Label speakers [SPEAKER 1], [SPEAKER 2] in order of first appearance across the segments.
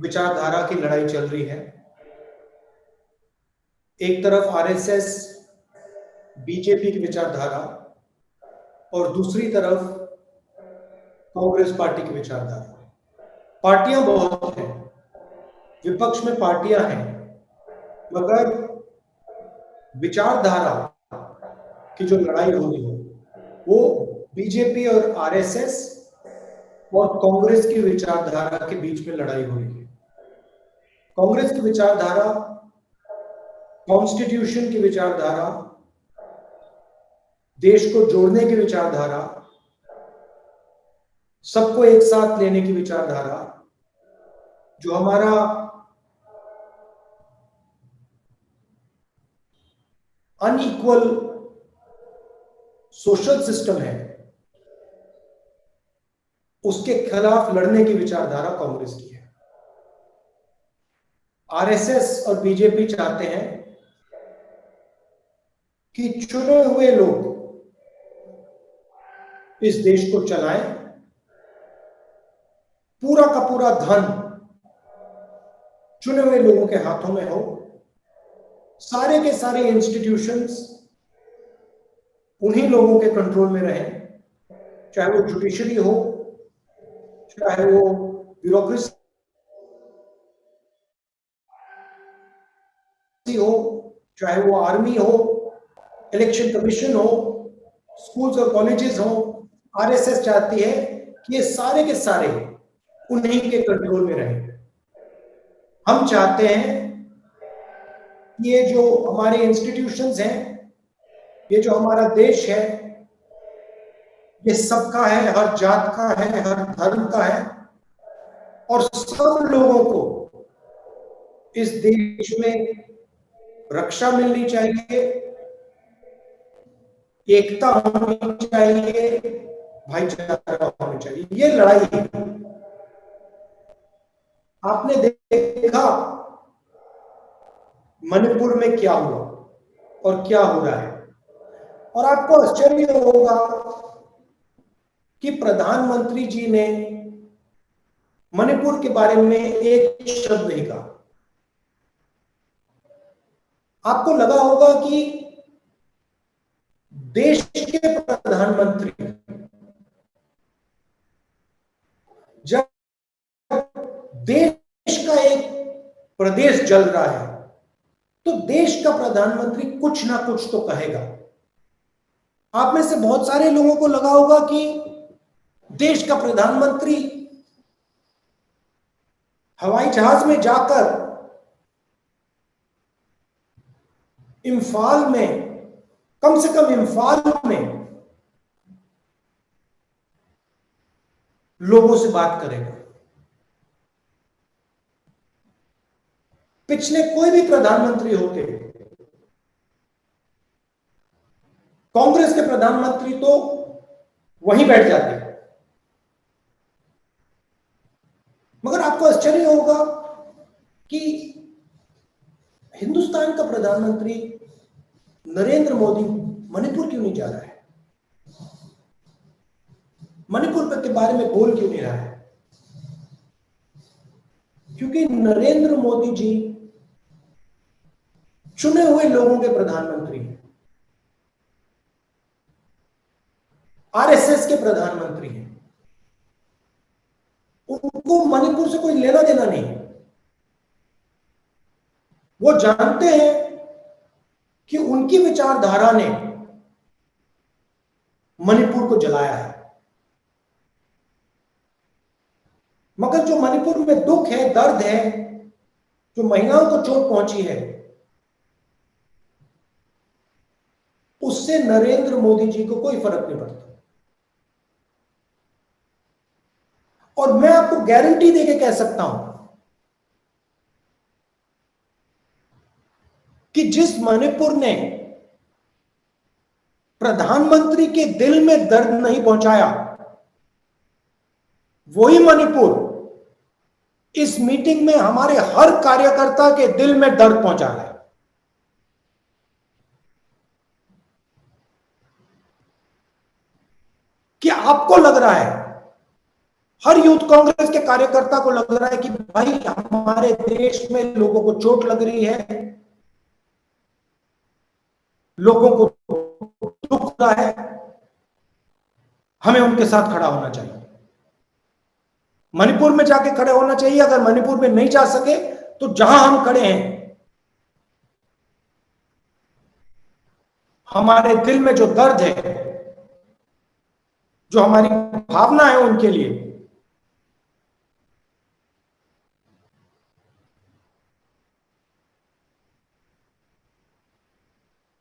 [SPEAKER 1] विचारधारा की लड़ाई चल रही है। एक तरफ आरएसएस बीजेपी की विचारधारा और दूसरी तरफ कांग्रेस पार्टी की विचारधारा। पार्टियां बहुत हैं, विपक्ष में पार्टियां हैं, मगर विचारधारा की जो लड़ाई हो रही है वो बीजेपी और आरएसएस और कांग्रेस की विचारधारा के बीच में लड़ाई हो रही है। कांग्रेस की विचारधारा, कॉन्स्टिट्यूशन की विचारधारा, देश को जोड़ने की विचारधारा, सबको एक साथ लेने की विचारधारा, जो हमारा अनइक्वल सोशल सिस्टम है उसके खिलाफ लड़ने की विचारधारा कांग्रेस की है। आरएसएस और बीजेपी चाहते हैं कि चुने हुए लोग इस देश को चलाएं, पूरा का पूरा धन चुने हुए लोगों के हाथों में हो, सारे के सारे इंस्टीट्यूशंस उन्हीं लोगों के कंट्रोल में रहें, चाहे वो जुडिशरी हो, चाहे वो ब्यूरोक्रेसी हो, चाहे वो आर्मी हो, इलेक्शन कमीशन हो, स्कूल्स और कॉलेजेस हो। आरएसएस चाहती है कि ये सारे के सारे उन्हीं के कंट्रोल में रहें। हम चाहते हैं कि ये जो हमारे इंस्टीट्यूशंस हैं, ये जो हमारा देश है, ये सबका है, हर जात का है, हर धर्म का है, और सब लोगों को इस देश में रक्षा मिलनी चाहिए, एकता होनी चाहिए, भाईचारा होना चाहिए। ये लड़ाई है। आपने देखा मणिपुर में क्या हुआ और क्या हो रहा है, और आपको आश्चर्य होगा कि प्रधानमंत्री जी ने मणिपुर के बारे में एक शब्द नहीं कहा। आपको लगा होगा कि देश के प्रधानमंत्री जब देश का एक प्रदेश जल रहा है तो देश का प्रधानमंत्री कुछ ना कुछ तो कहेगा। आप में से बहुत सारे लोगों को लगा होगा कि देश का प्रधानमंत्री हवाई जहाज में जाकर इम्फाल में, कम से कम इम्फाल में लोगों से बात करेगा। पिछले कोई भी प्रधानमंत्री होते, कांग्रेस के प्रधानमंत्री तो वहीं बैठ जाते, मगर आपको आश्चर्य होगा कि हिंदुस्तान का प्रधानमंत्री नरेंद्र मोदी मणिपुर क्यों नहीं जा रहा है, मणिपुर के बारे में बोल क्यों नहीं रहा है? क्योंकि नरेंद्र मोदी जी चुने हुए लोगों के प्रधानमंत्री हैं, आरएसएस के प्रधानमंत्री हैं। उनको मणिपुर से कोई लेना देना नहीं। वो जानते हैं कि उनकी विचारधारा ने मणिपुर को जलाया है, मगर जो मणिपुर में दुख है, दर्द है, जो महिलाओं को चोट पहुंची है, उससे नरेंद्र मोदी जी को कोई फर्क नहीं पड़ता। और मैं आपको गारंटी देके कह सकता हूं कि जिस मणिपुर ने प्रधानमंत्री के दिल में दर्द नहीं पहुंचाया, वही मणिपुर इस मीटिंग में हमारे हर कार्यकर्ता के दिल में दर्द पहुंचा है। क्या आपको लग रहा है हर यूथ कांग्रेस के कार्यकर्ता को लग रहा है कि भाई हमारे देश में लोगों को चोट लग रही है, लोगों को दुख रहा है, हमें उनके साथ खड़ा होना चाहिए। मणिपुर में जाके खड़े होना चाहिए। अगर मणिपुर में नहीं जा सके तो जहां हम खड़े हैं, हमारे दिल में जो दर्द है, जो हमारी भावना है उनके लिए,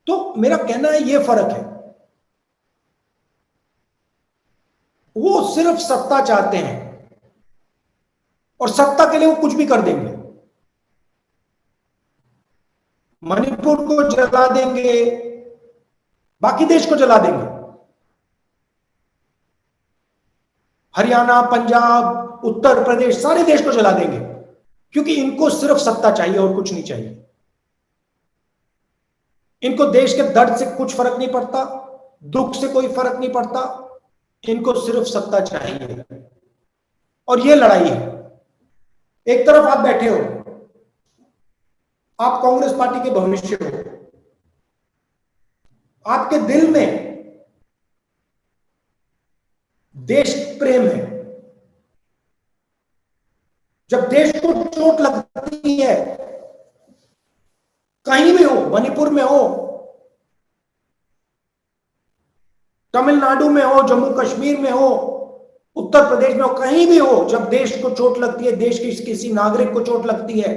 [SPEAKER 1] तो मेरा कहना है ये फर्क है। वो सिर्फ सत्ता चाहते हैं और सत्ता के लिए वो कुछ भी कर देंगे। मणिपुर को जला देंगे, बाकी देश को जला देंगे। हरियाणा, पंजाब, उत्तर प्रदेश, सारे देश को जला देंगे, क्योंकि इनको सिर्फ सत्ता चाहिए और कुछ नहीं चाहिए। इनको देश के दर्द से कुछ फर्क नहीं पड़ता, दुख से कोई फर्क नहीं पड़ता, इनको सिर्फ सत्ता चाहिए। और ये लड़ाई है। एक तरफ आप बैठे हो, आप कांग्रेस पार्टी के भविष्य हो, आपके दिल में देश प्रेम है। जब देश को चोट लगती है, कहीं भी हो, मणिपुर में हो, तमिलनाडु में हो, जम्मू कश्मीर में हो, उत्तर प्रदेश में हो, कहीं भी हो, जब देश को चोट लगती है, देश की किसी नागरिक को चोट लगती है,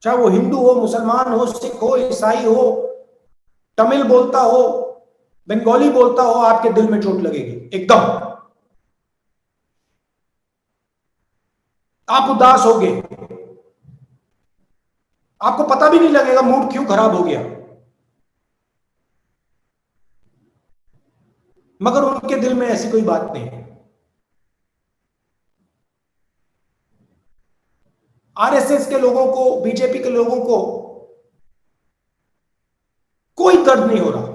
[SPEAKER 1] चाहे वो हिंदू हो, मुसलमान हो, सिख हो, ईसाई हो, तमिल बोलता हो, बंगाली बोलता हो, आपके दिल में चोट लगेगी एकदम। आप उदास होगे, आपको पता भी नहीं लगेगा मूड क्यों खराब हो गया। मगर उनके दिल में ऐसी कोई बात नहीं है। आरएसएस के लोगों को, बीजेपी के लोगों को कोई दर्द नहीं हो रहा,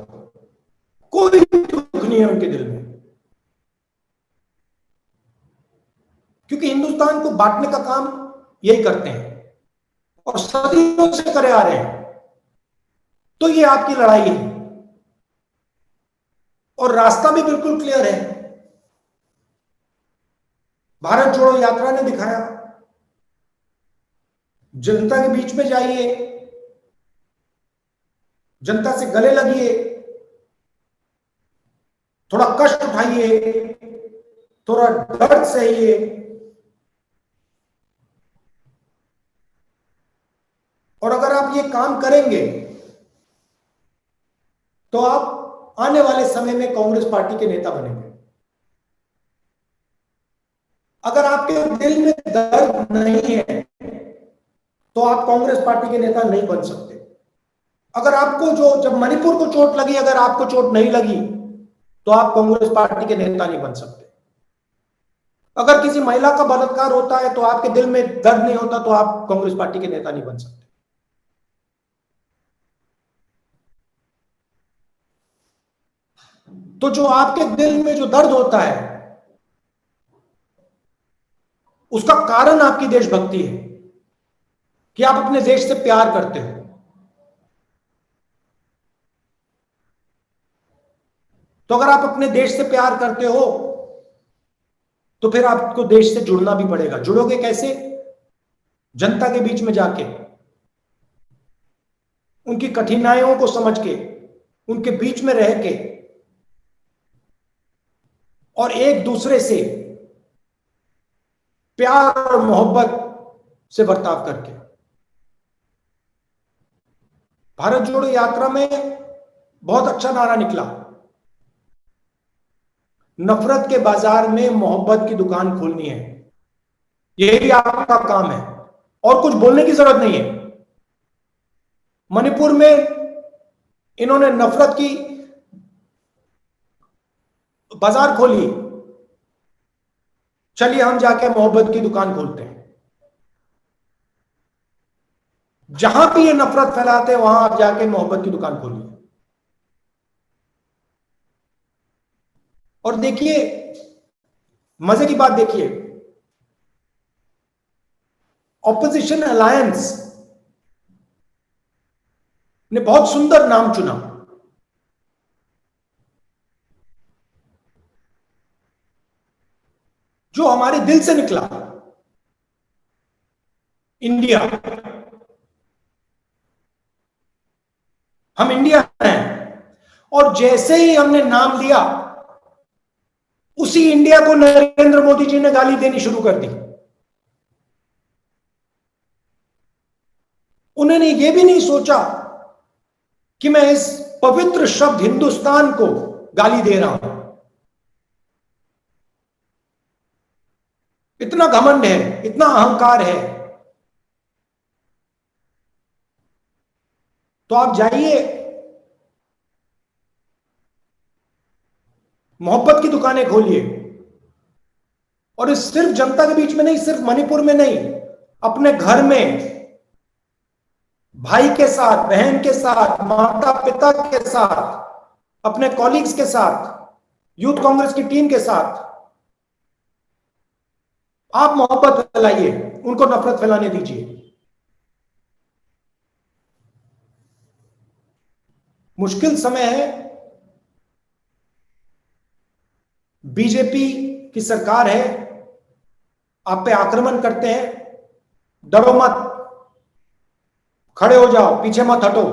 [SPEAKER 1] कोई दुख नहीं है उनके दिल में, क्योंकि हिंदुस्तान को बांटने का काम यही करते हैं और सदियों से करे आ रहे हैं। तो ये आपकी लड़ाई है और रास्ता भी बिल्कुल क्लियर है। भारत जोड़ो यात्रा ने दिखाया। जनता के बीच में जाइए, जनता से गले लगिए, थोड़ा कष्ट उठाइए, थोड़ा दर्द सहिए, और अगर आप ये काम करेंगे तो आप आने वाले समय में कांग्रेस पार्टी के नेता बनेंगे। अगर आपके दिल में दर्द नहीं है तो आप कांग्रेस पार्टी के नेता नहीं बन सकते। अगर आपको जब मणिपुर को चोट लगी, अगर आपको चोट नहीं लगी तो आप कांग्रेस पार्टी के नेता नहीं बन सकते। अगर किसी महिला का बलात्कार होता है तो आपके दिल में दर्द नहीं होता तो आप कांग्रेस पार्टी के नेता नहीं बन सकते। तो जो आपके दिल में जो दर्द होता है, उसका कारण आपकी देशभक्ति है कि आप अपने देश से प्यार करते हो। तो अगर आप अपने देश से प्यार करते हो तो फिर आपको देश से जुड़ना भी पड़ेगा। जुड़ोगे कैसे? जनता के बीच में जाके, उनकी कठिनाइयों को समझ के, उनके बीच में रह के और एक दूसरे से प्यार और मोहब्बत से बर्ताव करके। भारत जोड़ो यात्रा में बहुत अच्छा नारा निकला, नफरत के बाजार में मोहब्बत की दुकान खोलनी है। यही आपका काम है और कुछ बोलने की जरूरत नहीं है। मणिपुर में इन्होंने नफरत की बाजार खोली, चलिए हम जाके मोहब्बत की दुकान खोलते हैं। जहां भी ये नफरत फैलाते हैं वहां आप जाके मोहब्बत की दुकान खोलिए। और देखिए, मजे की बात देखिए, ऑपोजिशन अलायंस ने बहुत सुंदर नाम चुना, जो हमारे दिल से निकला, इंडिया। हम इंडिया हैं, और जैसे ही हमने नाम लिया, उसी इंडिया को नरेंद्र मोदी जी ने गाली देनी शुरू कर दी। उन्होंने यह भी नहीं सोचा कि मैं इस पवित्र शब्द हिंदुस्तान को गाली दे रहा हूं। इतना घमंड है, इतना अहंकार है। तो आप जाइए, मोहब्बत की दुकानें खोलिए, और इस सिर्फ जनता के बीच में नहीं, सिर्फ मणिपुर में नहीं, अपने घर में भाई के साथ, बहन के साथ, माता पिता के साथ, अपने कॉलीग्स के साथ, यूथ कांग्रेस की टीम के साथ आप मोहब्बत फैलाइए, उनको नफरत फैलाने दीजिए। मुश्किल समय है, बीजेपी की सरकार है, आप पे आक्रमण करते हैं, डरो मत, खड़े हो जाओ, पीछे मत हटो।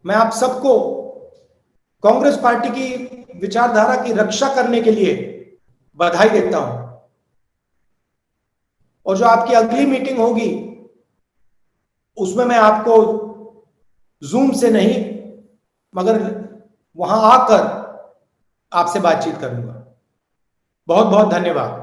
[SPEAKER 1] मैं आप सबको कांग्रेस पार्टी की विचारधारा की रक्षा करने के लिए बधाई देता हूं, और जो आपकी अगली मीटिंग होगी उसमें मैं आपको जूम से नहीं, मगर वहां आकर आपसे बातचीत करूंगा। बहुत बहुत धन्यवाद।